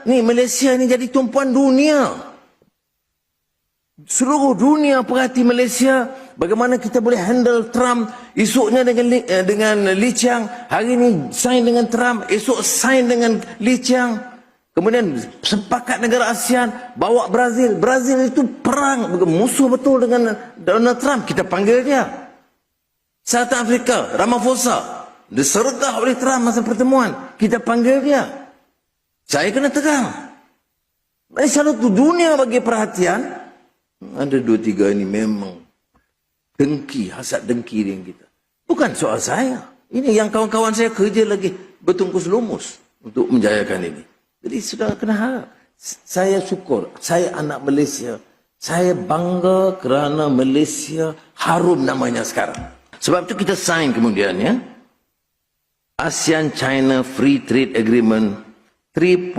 Ni Malaysia ni jadi tumpuan dunia. Seluruh dunia perhati Malaysia. Bagaimana kita boleh handle Trump. Esoknya dengan Lee Chiang. Hari ni sign dengan Trump. Esok sign dengan Lee Chiang. Kemudian sepakat negara ASEAN. Bawa Brazil. Brazil itu perang. Musuh betul dengan Donald Trump. Kita panggil dia. South Africa. Ramaphosa. Disergah oleh Trump masa pertemuan. Kita panggil dia. Saya kena tegang. Malaysia itu dunia bagi perhatian. Ada 2-3 ini memang dengki, hasad dengki dengan kita. Bukan soal saya. Ini yang kawan-kawan saya kerja lagi bertungkus lumus untuk menjayakan ini. Jadi sudah kena harap. Saya syukur. Saya anak Malaysia. Saya bangga kerana Malaysia harum namanya sekarang. Sebab itu kita sign kemudian ya. ASEAN-China Free Trade Agreement 3.0